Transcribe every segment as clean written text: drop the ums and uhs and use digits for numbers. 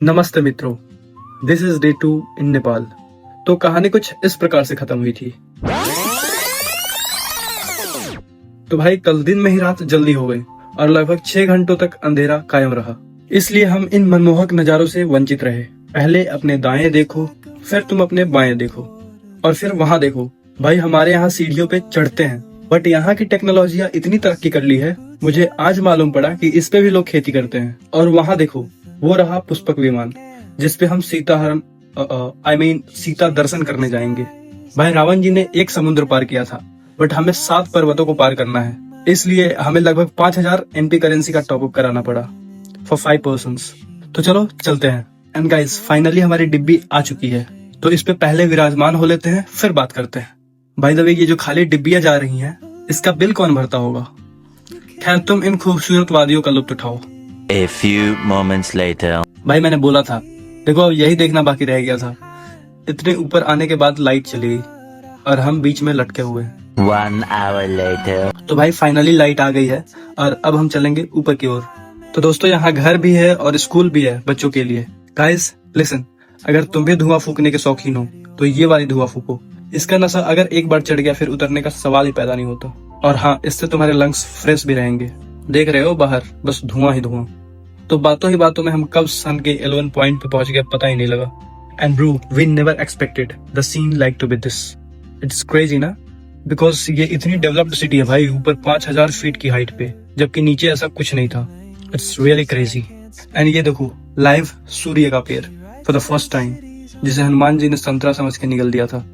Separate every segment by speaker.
Speaker 1: नमस्ते मित्रों, this is day 2 इन नेपाल। तो कहानी कुछ इस प्रकार से खत्म हुई थी। तो भाई कल दिन में ही रात जल्दी हो गई और लगभग 6 घंटों तक अंधेरा कायम रहा। इसलिए हम इन मनमोहक नजारों से वंचित रहे। पहले अपने दाएं देखो, फिर तुम अपने बाएं देखो और फिर वहां देखो। भाई हमारे यहाँ सीढ़ियों पे चढ़ते हैं, बट यहाँ की टेक्नोलॉजियाँ इतनी तरक्की कर ली है, मुझे आज मालूम पड़ा कि इस पे भी लोग खेती करते हैं। और वहां देखो, वो रहा पुष्पक विमान जिसपे हम सीता दर्शन करने जाएंगे। भाई रावण जी ने एक समुद्र पार किया था, बट हमें 7 पर्वतों को पार करना है। इसलिए हमें लगभग 5000 MP करेंसी का टॉपअप कराना पड़ा फॉर 5 पर्सन्स। तो चलो चलते हैं। एंड गाइस फाइनली हमारी डिब्बी आ चुकी है, तो इस पे पहले विराजमान हो लेते हैं, फिर बात करते हैं। बाय द वे, ये जो खाली डिब्बियां जा रही हैं, इसका बिल कौन भरता होगा? खैर तुम इन खूबसूरत वादियों का लुत्फ उठाओ।
Speaker 2: A few moments later.
Speaker 1: भाई मैंने बोला था, देखो अब यही देखना बाकी रह गया था। इतने ऊपर आने के बाद लाइट चली गई और हम बीच में लटके हुए।
Speaker 2: 1 hour later.
Speaker 1: तो भाई फाइनली लाइट आ गई है और अब हम चलेंगे ऊपर की ओर। तो दोस्तों यहाँ घर भी है और स्कूल भी है बच्चों के लिए। गाइस लिसन, अगर तुम भी धुआं फूकने के शौकीन हो तो ये वाली धुआं फूको। इसका नशा अगर एक बार चढ़ गया फिर उतरने का सवाल ही पैदा नहीं होता। और हाँ, इससे तुम्हारे लंग्स फ्रेश भी रहेंगे। देख रहे हो बाहर बस धुआं ही धुआं। तो बातों ही बातों में हम कब सन के 11 पॉइंट पे पहुंच गए पता ही नहीं लगा। And bro, we never expected the scene like to be this. It's crazy ना, बिकॉज ये इतनी डेवलप्ड सिटी है भाई, ऊपर 5000 फीट की हाइट पे, जबकि नीचे ऐसा कुछ नहीं था। It's really crazy. एंड ये देखो, लाइव सूर्य का पेड़ फॉर द फर्स्ट टाइम, जिसे हनुमान जी ने संतरा समझ के निकल दिया था।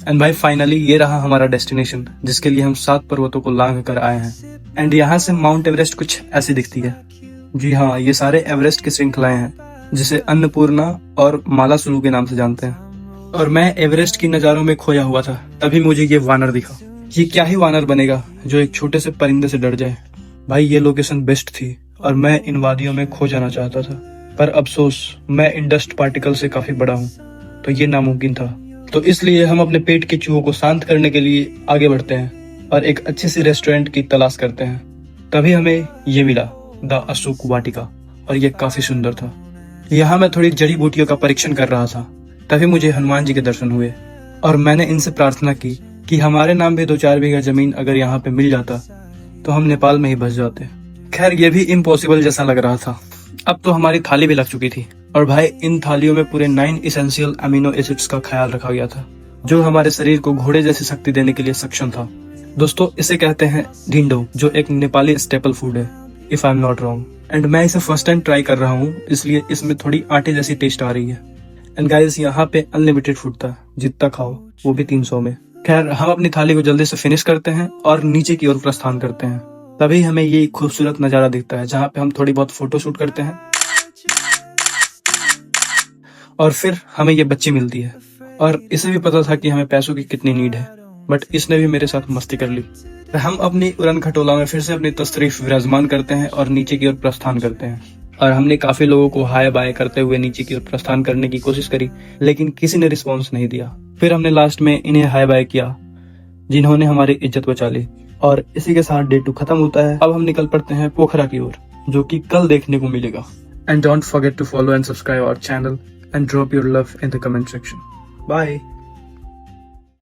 Speaker 1: एंड भाई फाइनली ये रहा हमारा डेस्टिनेशन, जिसके लिए हम 7 पर्वतों को लांघ कर आए हैं। एंड यहाँ से माउंट एवरेस्ट कुछ ऐसी दिखती है। जी हाँ, ये सारे एवरेस्ट की श्रृंखलाएं हैं, जिसे अन्नपूर्णा और मालासुलू के नाम से जानते हैं। और मैं एवरेस्ट की नजारों में खोया हुआ था, तभी मुझे ये वानर दिखा। ये क्या ही वानर बनेगा जो एक छोटे से परिंदे से डर जाए। भाई ये लोकेशन बेस्ट थी और मैं इन वादियों में खो जाना चाहता था, पर अफसोस मैं इन डस्ट पार्टिकल से काफी बड़ा हूँ, तो ये नामुमकिन था। तो इसलिए हम अपने पेट के चूहों को शांत करने के लिए आगे बढ़ते हैं और एक अच्छी सी रेस्टोरेंट की तलाश करते हैं। तभी हमें ये मिला, द अशोक वाटिका, और ये काफी सुंदर था। यहाँ मैं थोड़ी जड़ी बूटियों का परीक्षण कर रहा था, तभी मुझे हनुमान जी के दर्शन हुए और मैंने इनसे प्रार्थना की कि हमारे नाम भी 2-4 बीघा जमीन अगर यहाँ पे मिल जाता तो हम नेपाल में ही बस जाते। खैर ये भी इम्पॉसिबल जैसा लग रहा था। अब तो हमारी थाली भी लग चुकी थी और भाई इन थालियों में पूरे 9 इसेंशियल अमीनो एसिड्स का ख्याल रखा गया था, जो हमारे शरीर को घोड़े जैसी शक्ति देने के लिए सक्षम था। दोस्तों इसे कहते हैं ढिंडो, जो एक नेपाली स्टेपल फूड है, if I am not wrong. And मैं इसे फर्स्ट टाइम ट्राई कर रहा हूँ, इसलिए इसमें थोड़ी आटे जैसी टेस्ट आ रही है। एंड गाइस यहाँ पे अनलिमिटेड फूड था, जितना खाओ, वो भी 300 में। खैर हम अपनी थाली को जल्दी से फिनिश करते हैं और नीचे की ओर प्रस्थान करते हैं। तभी हमें ये खूबसूरत नजारा दिखता है, जहाँ पे हम थोड़ी बहुत फोटो शूट करते हैं और फिर हमें ये बच्ची मिलती है। और इसे भी पता था कि हमें पैसों की कितनी नीड है, बट इसने भी मेरे साथ मस्ती कर ली। हम अपनी उड़न खटोला में फिर से अपनी तशरीफ विराजमान करते हैं और नीचे की ओर प्रस्थान करते हैं। और हमने काफी लोगों को हाय बाय करते हुए नीचे की ओर प्रस्थान करने की कोशिश करी, लेकिन किसी ने रिस्पॉन्स नहीं दिया। फिर हमने लास्ट में इन्हें हाय बाय किया, जिन्होंने हमारी इज्जत बचा ली। और इसी के साथ डे 2 खत्म होता है। अब हम निकल पड़ते हैं पोखरा की ओर, जो कि कल देखने को मिलेगा। And don't forget to follow and subscribe our channel and drop your love in the comment section. Bye.